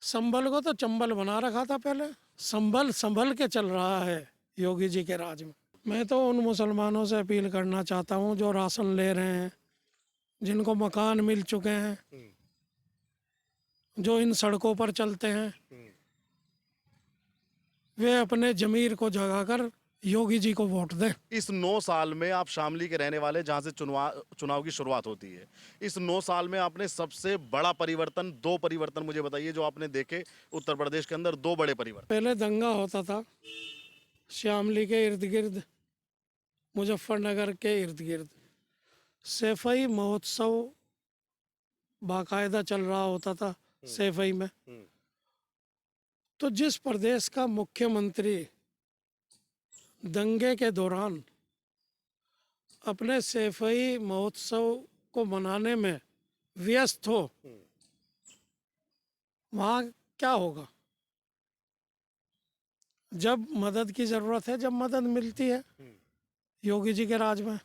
संभल को तो चंबल बना रखा था पहले। संभल संभल के चल रहा है योगी जी के राज में। मैं तो उन मुसलमानों से अपील करना चाहता हूँ जो राशन ले रहे हैं, जिनको मकान मिल चुके हैं, जो इन सड़कों पर चलते हैं, वे अपने जमीर को जगाकर योगी जी को वोट दें। इस 9 साल में आप शामली के रहने वाले, जहां से चुनाव की शुरुआत होती है, इस 9 साल में आपने सबसे बड़ा परिवर्तन, 2 परिवर्तन मुझे बताइए जो आपने देखे उत्तर प्रदेश के अंदर, 2 बड़े परिवर्तन। पहले दंगा होता था शामली के इर्द गिर्द, मुजफ्फरनगर के इर्द गिर्द सैफई महोत्सव बाकायदा चल रहा होता था सैफई में। तो जिस प्रदेश का मुख्यमंत्री दंगे के दौरान अपने सैफई महोत्सव को मनाने में व्यस्त हो, वहाँ क्या होगा? जब मदद की ज़रूरत है, जब मदद मिलती है योगी जी के राज में।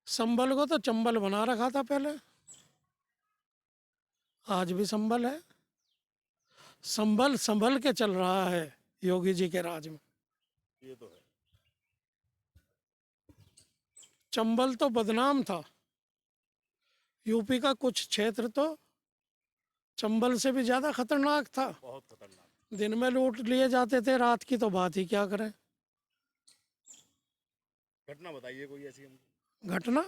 संभल को तो चंबल बना रखा था पहले, आज भी संभल है। संभल संभल के चल रहा है योगी जी के राज में। ये तो है। चंबल तो बदनाम था, यूपी का कुछ क्षेत्र तो चंबल से भी ज़्यादा खतरनाक था। बहुत खतरनाक। दिन में लूट लिए जाते थे, रात की तो बात ही क्या करें। घटना बताइए कोई ऐसी हमको। घटना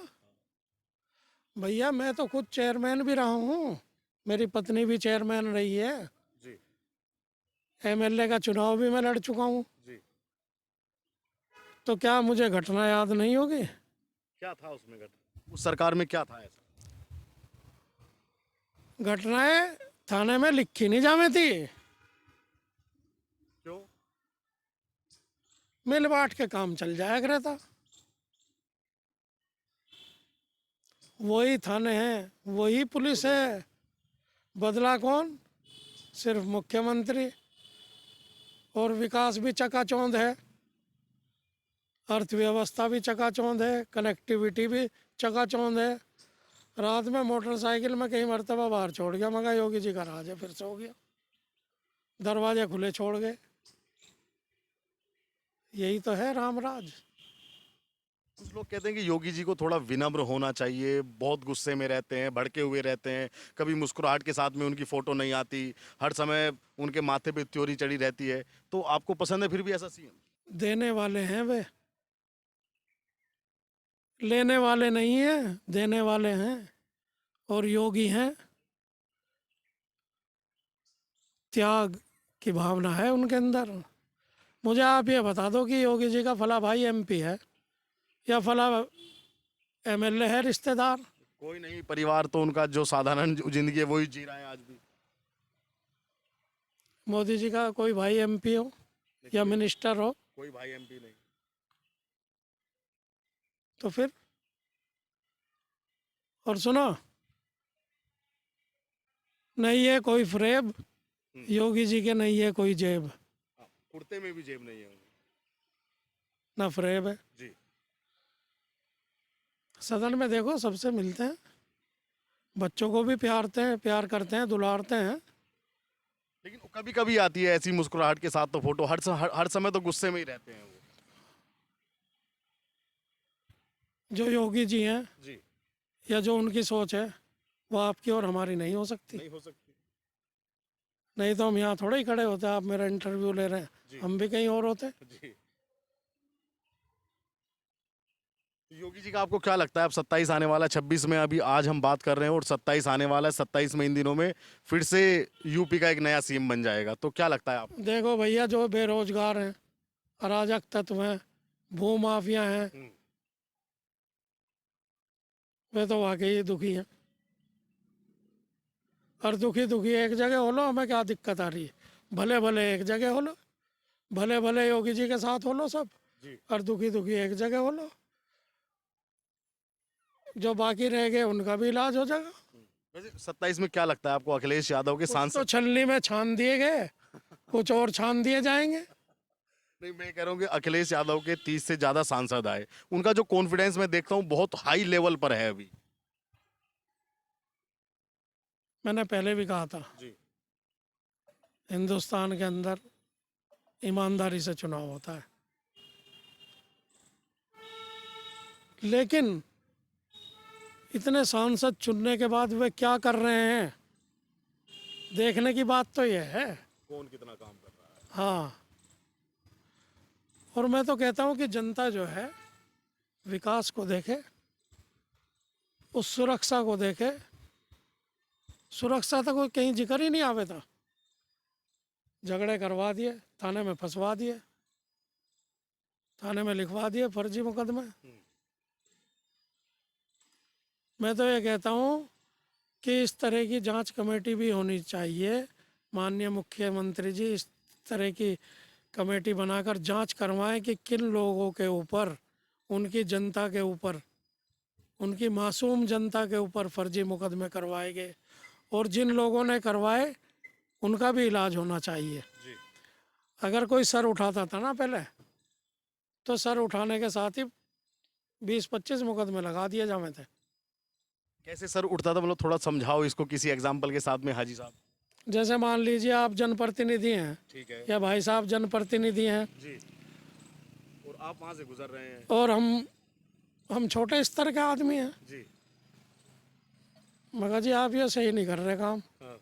भैया, मैं तो खुद चेयरमैन भी रहा हूँ, मेरी पत्नी भी चेयरमैन रही है जी एमएलए का चुनाव भी मैं लड़ चुका हूँ। जी। तो क्या मुझे घटना याद नहीं होगी? क्या था उसमें घटना, उस सरकार में क्या था ऐसा? घटनाएं थाने में लिखी नहीं जावे थी, क्यों? मिल बांट के काम चल जाया करे था। वही थाने हैं, वही पुलिस है, बदला कौन? सिर्फ मुख्यमंत्री। और विकास भी चकाचौंध है, अर्थव्यवस्था भी चकाचौंध है, कनेक्टिविटी भी चकाचौंध है। रात में मोटरसाइकिल में कई मरतबा बाहर छोड़ गया, मगर योगी जी का राज है, फिर सो गया, दरवाजे खुले छोड़ गए। यही तो है रामराज। कुछ लोग कहते हैं कि योगी जी को थोड़ा विनम्र होना चाहिए, बहुत गुस्से में रहते हैं, भड़के हुए रहते हैं, कभी मुस्कुराहट के साथ में उनकी फोटो नहीं आती, हर समय उनके माथे पे त्योरी चढ़ी रहती है। तो आपको पसंद है फिर भी ऐसा सीएम? देने वाले हैं वे, लेने वाले नहीं हैं, देने वाले हैं। और योगी हैं, त्याग की भावना है उनके अंदर। मुझे आप ये बता दो कि योगी जी का फला भाई एमपी है या फला एमएलए है रिश्तेदार? कोई नहीं, परिवार तो उनका जो साधारण जिंदगी है वही जी रहा है आज भी। मोदी जी का कोई भाई एमपी हो या मिनिस्टर हो कोई भाई एमपी नहीं। तो फिर? और सुनो, नहीं है कोई फ्रेब योगी जी के, नहीं है कोई जेब। हाँ, कुर्ते में भी जेब नहीं है उनकी। ना फ्रेब है। जी। सदन में देखो, सबसे मिलते हैं, बच्चों को भी प्यार करते हैं, दुलारते हैं। लेकिन कभी कभी आती है ऐसी मुस्कुराहट के साथ तो फोटो, हर समय तो गुस्से में ही रहते हैं वो। जो योगी जी हैं जी। या जो उनकी सोच है, वो आपकी और हमारी नहीं हो सकती। नहीं हो सकती। नहीं तो हम यहाँ थोड़े ही खड़े होते, आप मेरा इंटरव्यू ले रहे हैं, हम भी कहीं और होते। जी। योगी जी का आपको क्या लगता है, अब 27 आने वाला है, 26 में अभी आज हम बात कर रहे हैं और 27 आने वाला है, 27 में इन दिनों में फिर से यूपी का एक नया सीएम बन जाएगा, तो क्या लगता है आपको? देखो भैया, जो बेरोजगार हैं, अराजक तत्व हैं, भू माफिया हैं, वे तो वाकई दुखी हैं। और दुखी दुखी एक जगह हो लो, हमें क्या दिक्कत आ रही है? भले भले एक जगह हो लो, भले भले योगी जी के साथ हो लो सब, और दुखी दुखी एक जगह हो लो। जो बाकी रह गए उनका भी इलाज हो जाएगा। वैसे 27 में क्या लगता है आपको, अखिलेश यादव के कुछ तो सांसद? छलनी में छान दिए गए, कुछ और छान दिए जाएंगे। नहीं, मैं कह रहा हूँ कि अखिलेश यादव के 30 से ज्यादा सांसद आए, उनका जो कॉन्फिडेंस मैं देखता हूँ बहुत हाई लेवल पर है अभी। मैंने पहले भी कहा था, जी। हिंदुस्तान के अंदर ईमानदारी से चुनाव होता है। लेकिन इतने सांसद चुनने के बाद वे क्या कर रहे हैं, देखने की बात तो यह है। कौन कितना काम कर रहा है। हाँ, और मैं तो कहता हूँ कि जनता जो है विकास को देखे, उस सुरक्षा को देखे। सुरक्षा तो कोई कहीं जिक्र ही नहीं आवे था। झगड़े करवा दिए, थाने में फंसवा दिए, थाने में लिखवा दिए फर्जी मुकदमे। मैं तो ये कहता हूँ कि इस तरह की जांच कमेटी भी होनी चाहिए। माननीय मुख्यमंत्री जी इस तरह की कमेटी बनाकर जांच करवाएं कि किन लोगों के ऊपर, उनकी जनता के ऊपर, उनकी मासूम जनता के ऊपर फर्जी मुकदमे करवाए गए, और जिन लोगों ने करवाए उनका भी इलाज होना चाहिए। जी। अगर कोई सर उठाता था ना पहले, तो सर उठाने के साथ ही 20-25 मुकदमे लगा दिए जाते थे। कैसे सर उठता था, मतलब थोड़ा समझाओ इसको किसी एग्जाम्पल के साथ में हाजी साहब। जैसे मान लीजिए आप जनप्रतिनिधि हैं, ठीक है। या भाई साहब जनप्रतिनिधि हैं, जी। और आप वहाँ से गुजर रहे हैं। और हम छोटे स्तर के आदमी हैं। जी। मगर जी आप ये सही नहीं कर रहे काम, हाँ।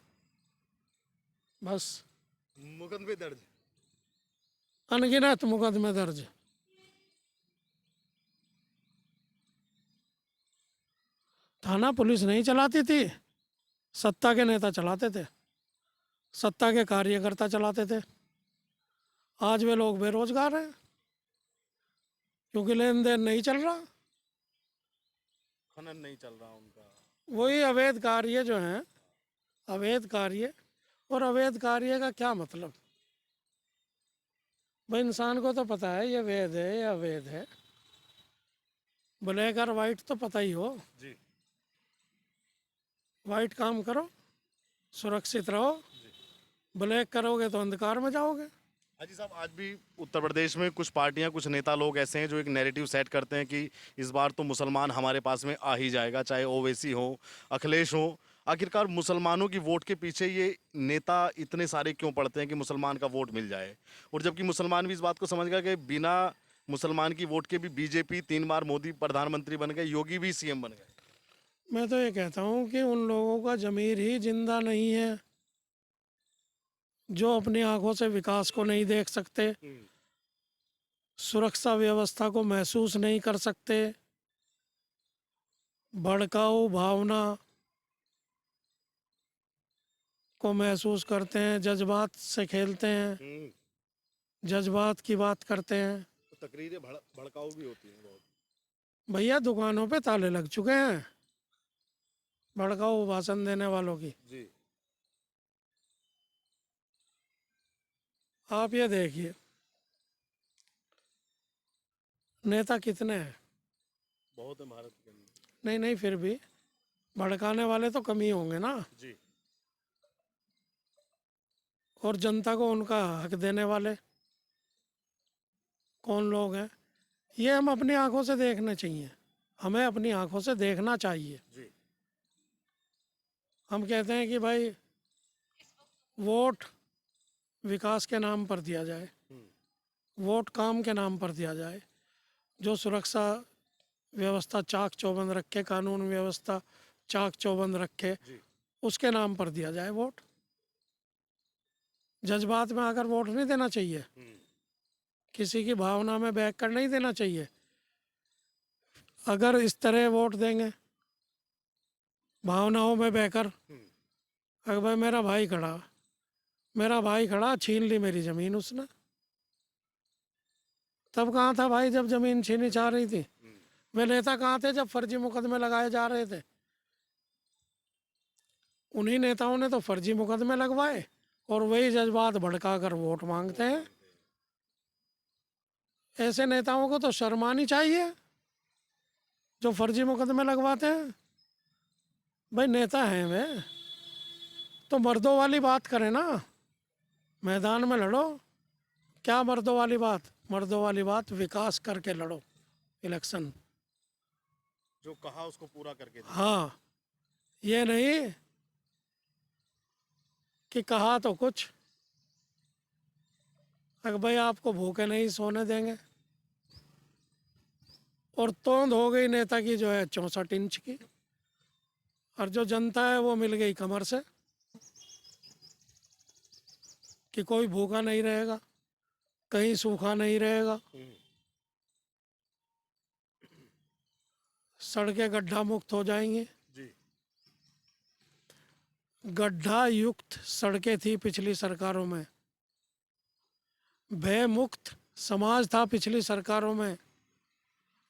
बस मुकदमे दर्ज। अनगिनत मुकदमे दर्ज। थाना पुलिस नहीं चलाती थी, सत्ता के नेता चलाते थे, सत्ता के कार्यकर्ता चलाते थे। आज वे लोग बेरोजगार हैं क्योंकि लेन देन नहीं चल रहा। खनन नहीं चल रहा उनका। वही अवैध कार्य जो हैं, अवैध कार्य। और अवैध कार्य का क्या मतलब? भाई इंसान को तो पता है ये वैध है या अवैध है, ब्लैक और वाइट तो पता ही हो। जी। वाइट काम करो, सुरक्षित रहो, ब्लैक करोगे तो अंधकार में जाओगे। हाजी साहब, आज भी उत्तर प्रदेश में कुछ पार्टियां, कुछ नेता लोग ऐसे हैं जो एक नैरेटिव सेट करते हैं कि इस बार तो मुसलमान हमारे पास में आ ही जाएगा, चाहे ओवैसी हो, अखिलेश हो। आखिरकार मुसलमानों की वोट के पीछे ये नेता इतने सारे क्यों पड़ते हैं कि मुसलमान का वोट मिल जाए? और जबकि मुसलमान भी इस बात को समझ गया कि बिना मुसलमान की वोट के भी बीजेपी 3 बार मोदी प्रधानमंत्री बन गए, योगी भी सीएम बन गए। मैं तो ये कहता हूँ कि उन लोगों का ज़मीर ही जिंदा नहीं है जो अपनी आंखों से विकास को नहीं देख सकते, सुरक्षा व्यवस्था को महसूस नहीं कर सकते, भड़काऊ भावना को महसूस करते हैं, जज्बात से खेलते हैं, जज्बात की बात करते हैं। तो तकरीरें भड़काऊ भी होती हैं बहुत। भैया दुकानों पे ताले लग चुके हैं भड़काऊ भाषण देने वालों की। जी। आप ये देखिए नेता कितने हैं। बहुत है भारत के अंदर। नहीं नहीं, फिर भी भड़काने वाले तो कम ही होंगे ना। जी। और जनता को उनका हक देने वाले कौन लोग हैं, ये हम अपनी आंखों से देखने चाहिए। हमें अपनी आंखों से देखना चाहिए। जी। हम कहते हैं कि भाई वोट विकास के नाम पर दिया जाए, वोट काम के नाम पर दिया जाए, जो सुरक्षा व्यवस्था चाक चौबंद रखे, कानून व्यवस्था चाक चौबंद रखे, जी। उसके नाम पर दिया जाए वोट। जज्बात में आकर वोट नहीं देना चाहिए, किसी की भावना में बहक कर नहीं देना चाहिए। अगर इस तरह वोट देंगे भावनाओं में बहकर, अगर भाई मेरा भाई खड़ा छीन ली मेरी ज़मीन उसने, तब कहाँ था भाई जब ज़मीन छीनी चाह रही थी? वे नेता कहाँ थे जब फर्जी मुकदमे लगाए जा रहे थे? उन्हीं नेताओं ने तो फर्जी मुकदमे लगवाए और वही जज्बात भड़का कर वोट मांगते हैं। ऐसे नेताओं को तो शर्म आनी चाहिए जो फर्जी मुकदमे लगवाते हैं। भाई नेता हैं वे, तो मर्दों वाली बात करें ना, मैदान में लड़ो। क्या मर्दों वाली बात? मर्दों वाली बात विकास करके लड़ो इलेक्शन। जो कहा उसको पूरा करके दिया। हाँ, ये नहीं कि कहा तो कुछ अगर भाई आपको भूखे नहीं सोने देंगे। और तोंद हो गई नेता की जो है 64 इंच की, और जो जनता है वो मिल गई कमर से कि कोई भूखा नहीं रहेगा, कहीं सूखा नहीं रहेगा, सड़कें गड्ढा मुक्त हो जाएंगी। जी। गड्ढा युक्त सड़कें थी पिछली सरकारों में, भय मुक्त समाज था पिछली सरकारों में,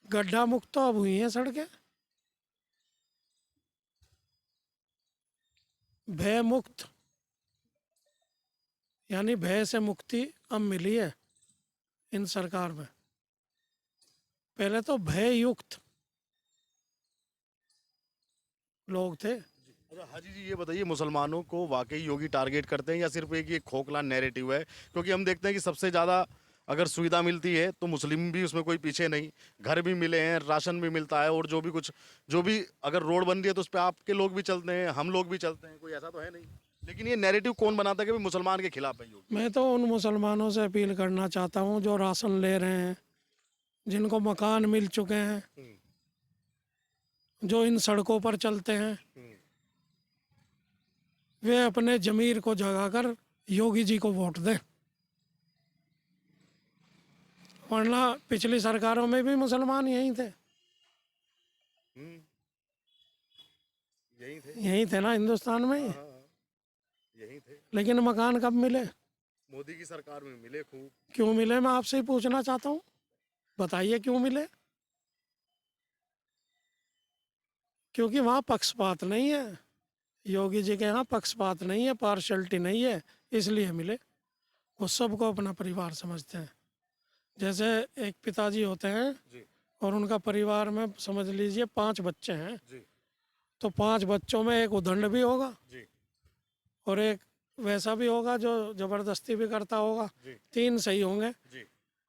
गड्ढा मुक्त तो अब हुई हैं सड़कें। भय मुक्त यानी भय से मुक्ति अब मिली है इन सरकार में। पहले तो भय युक्त लोग थे। अच्छा हाजी जी, ये बताइए मुसलमानों को वाकई योगी टारगेट करते हैं या सिर्फ एक ये खोखला नैरेटिव है? क्योंकि हम देखते हैं कि सबसे ज़्यादा अगर सुविधा मिलती है तो मुस्लिम भी उसमें कोई पीछे नहीं, घर भी मिले हैं, राशन भी मिलता है, और जो भी अगर रोड बन रही है तो उस पर आपके लोग भी चलते हैं, हम लोग भी चलते हैं, कोई ऐसा तो है नहीं। लेकिन ये नैरेटिव कौन बनाता है कि भाई मुसलमान के खिलाफ है योगी? मैं तो उन मुसलमानों से अपील करना चाहता हूँ जो राशन ले रहे हैं, जिनको मकान मिल चुके हैं, जो इन सड़कों पर चलते हैं, वे अपने जमीर को जगाकर योगी जी को वोट दें। वरना पिछली सरकारों में भी मुसलमान यही थे, यही थे ना हिंदुस्तान में ही। यही थे। लेकिन मकान कब मिले? मोदी की सरकार में मिले खूब। क्यों मिले, मैं आपसे ही पूछना चाहता हूँ, बताइए क्यों मिले? क्योंकि वहाँ पक्षपात नहीं है, योगी जी के यहाँ पक्षपात नहीं है, पार्शलिटी नहीं है, इसलिए मिले। वो सबको अपना परिवार समझते हैं। जैसे एक पिताजी होते हैं जी। और उनका परिवार में समझ लीजिए 5 बच्चे हैं, जी। तो 5 बच्चों में एक उदंड भी होगा जी। और एक वैसा भी होगा जो जबरदस्ती भी करता होगा। जी। 3 सही होंगे, जी।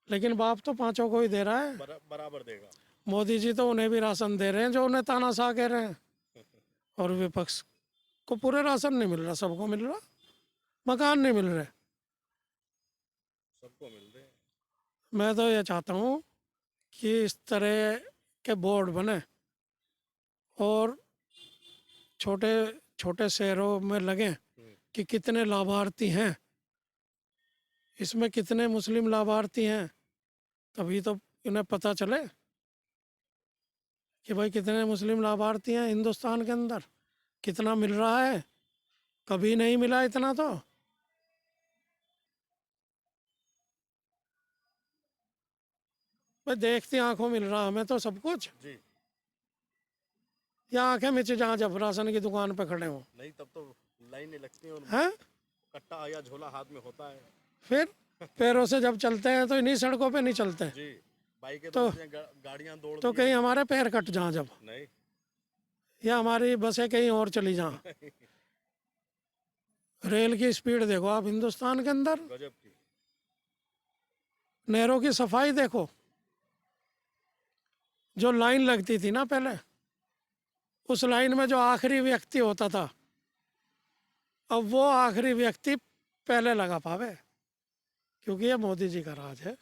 लेकिन बाप तो 5 को ही दे रहा है। बराबर देगा। मोदी जी तो उन्हें भी राशन दे रहे हैं जो उन्हें तानाशाह कह रहे हैं, और विपक्ष को पूरे राशन नहीं मिल रहा, सबको मिल रहा, मकान नहीं मिल रहे। सबको मिल रहे हैं। मैं तो ये चाहता हूँ कि इस तरह के बोर्ड बने और छोटे छोटे शहरों में लगे कि कितने लाभार्थी हैं, इसमें कितने मुस्लिम लाभार्थी हैं, तभी तो इन्हें पता चले कि भाई कितने मुस्लिम लाभार्थी हैं हिंदुस्तान के अंदर, कितना मिल रहा है। कभी नहीं मिला इतना तो। भाई देखती आंखों मिल रहा हमें तो सब कुछ, जी। या आंखें मिच जहाँ जब राशन की दुकान पे खड़े हो। नहीं तब तो लाइनें लगती हैं और हैं कट्टा या झोला हाथ में होता है। फिर पैरों से जब चलते हैं तो इन्हीं सड़कों पे नहीं चलते, जी। बाइकें तो गाड़ियां दौड़ती तो कहीं हमारे पैर कट जाएं जब, नहीं। या हमारी बसें कहीं और चली जाएं। रेल की स्पीड देखो आप हिंदुस्तान के अंदर, गजब की। नहरों की सफाई देखो। जो लाइन लगती थी ना पहले, उस लाइन में जो आखिरी व्यक्ति होता था, अब वो आखिरी व्यक्ति पहले लगा पावे, क्योंकि ये मोदी जी का राज है।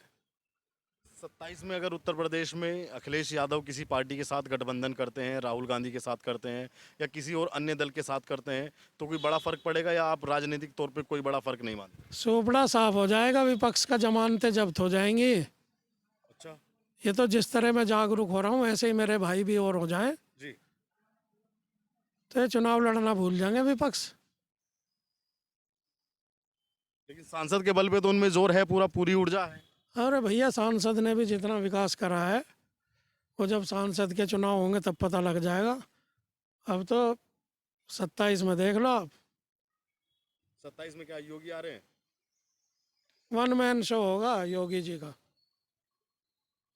27 में अगर उत्तर प्रदेश में अखिलेश यादव किसी पार्टी के साथ गठबंधन करते हैं, राहुल गांधी के साथ करते हैं या किसी और अन्य दल के साथ करते हैं, तो कोई बड़ा फर्क पड़ेगा या आप राजनीतिक तौर पे कोई बड़ा फर्क नहीं मानते? सोपड़ा साफ हो जाएगा, विपक्ष का जमानतें जब्त हो जाएंगी। अच्छा ये तो जिस तरह मैं जागरूक हो रहा हूँ ऐसे ही मेरे भाई भी और हो जाएं, जी। तो ये चुनाव लड़ना भूल जाएंगे विपक्ष। लेकिन सांसद के बल पे तो उनमें जोर है, पूरी ऊर्जा है। अरे भैया, सांसद ने भी जितना विकास करा है, वो जब सांसद के चुनाव होंगे तब पता लग जाएगा। अब तो 27 में देख लो आप, 27 में क्या योगी आ रहे हैं? 1 मैन शो होगा योगी जी का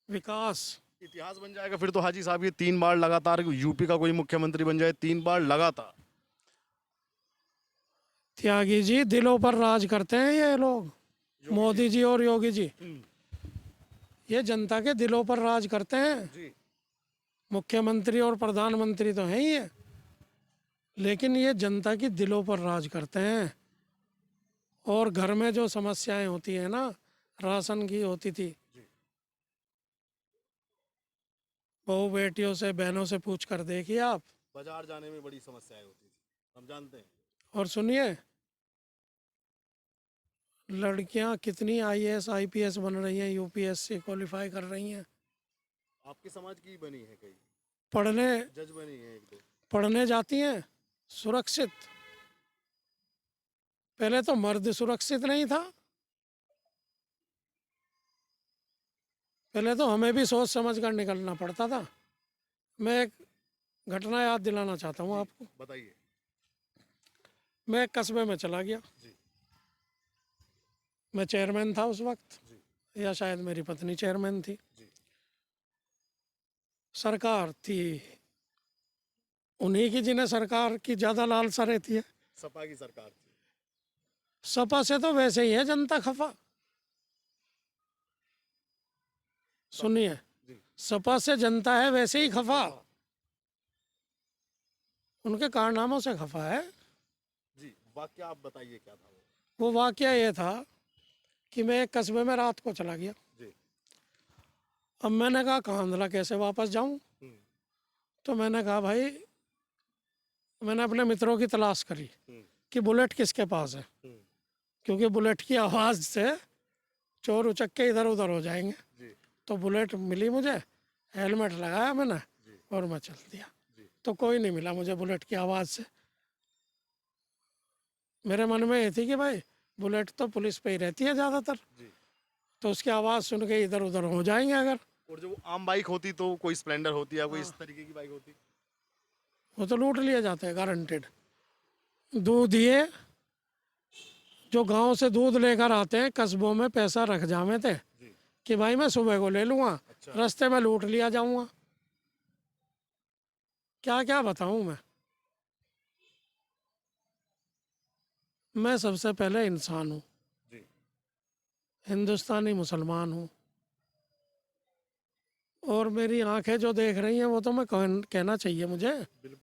विकास। इतिहास बन जाएगा फिर तो हाजी साहब, ये 3 बार लगातार यूपी का कोई मुख्यमंत्री बन जाए, 3 बार लगातार। त्यागी जी, दिलों पर राज करते हैं ये लोग, मोदी जी और योगी जी। ये जनता के दिलों पर राज करते हैं। जी। मुख्यमंत्री और प्रधानमंत्री तो हैं ही है, लेकिन ये जनता की दिलों पर राज करते हैं। और घर में जो समस्याएं होती हैं ना, राशन की होती थी। जी। बहू बेटियों से, बहनों से पूछ कर देखिए आप। बाजार जाने में बड़ी समस्याएं होती थी, हम जानते हैं। और सुनिए, लड़कियां कितनी आईएएस आईपीएस बन रही हैं, यूपीएससी क्वालिफाई कर रही हैं, आपके समाज की ही बनी है कई, पढ़ने जज बनी है एक दो। पढ़ने जाती हैं सुरक्षित। पहले तो मर्द सुरक्षित नहीं था, पहले तो हमें भी सोच समझ कर निकलना पड़ता था। मैं एक घटना याद दिलाना चाहता हूँ आपको। बताइए। मैं एक कस्बे में चला गया। जी। मैं चेयरमैन था उस वक्त, जी। या शायद मेरी पत्नी चेयरमैन थी। जी। सरकार थी उन्हीं की जिन्हें सरकार की ज़्यादा लालसा रहती है। सपा की सरकार थी। सपा से तो वैसे ही है जनता खफा। सुनिए, जी। सपा से जनता है वैसे ही खफा, उनके कारनामों से खफा है। जी, वाक्य आप बताइए क्या था वो। वो वाकया ये था कि मैं एक कस्बे में रात को चला गया। जी। अब मैंने कहा कांधला कैसे वापस जाऊं, हम्म। तो मैंने कहा भाई, मैंने अपने मित्रों की तलाश करी हम्म। कि बुलेट किसके पास है, हम्म। क्योंकि बुलेट की आवाज़ से चोर उचक्के इधर उधर हो जाएंगे। जी। तो बुलेट मिली मुझे, हेलमेट लगाया मैंने जी। और मैं चल दिया। जी। तो कोई नहीं मिला मुझे बुलेट की आवाज़ से। मेरे मन में ये थी कि भाई बुलेट तो पुलिस पे ही रहती है ज़्यादातर, जी। तो उसकी आवाज़ सुन के इधर उधर हो जाएंगे अगर। और जो आम बाइक होती तो कोई स्प्लेंडर होती या कोई इस हाँ, तरीके की बाइक होती। वो तो लूट लिए जाते हैं गारंटेड। दूध ये जो गांव से दूध लेकर आते हैं कस्बों में पैसा रख जावे थे जी। कि भाई मैं सुबह को ले लूँगा, अच्छा। रास्ते में लूट लिया जाऊँगा। क्या क्या बताऊँ मैं सबसे पहले इंसान हूँ, जी। हिंदुस्तानी मुसलमान हूँ, और मेरी आंखें जो देख रही हैं वो तो मैं कहना चाहिए मुझे, बिल्कुल।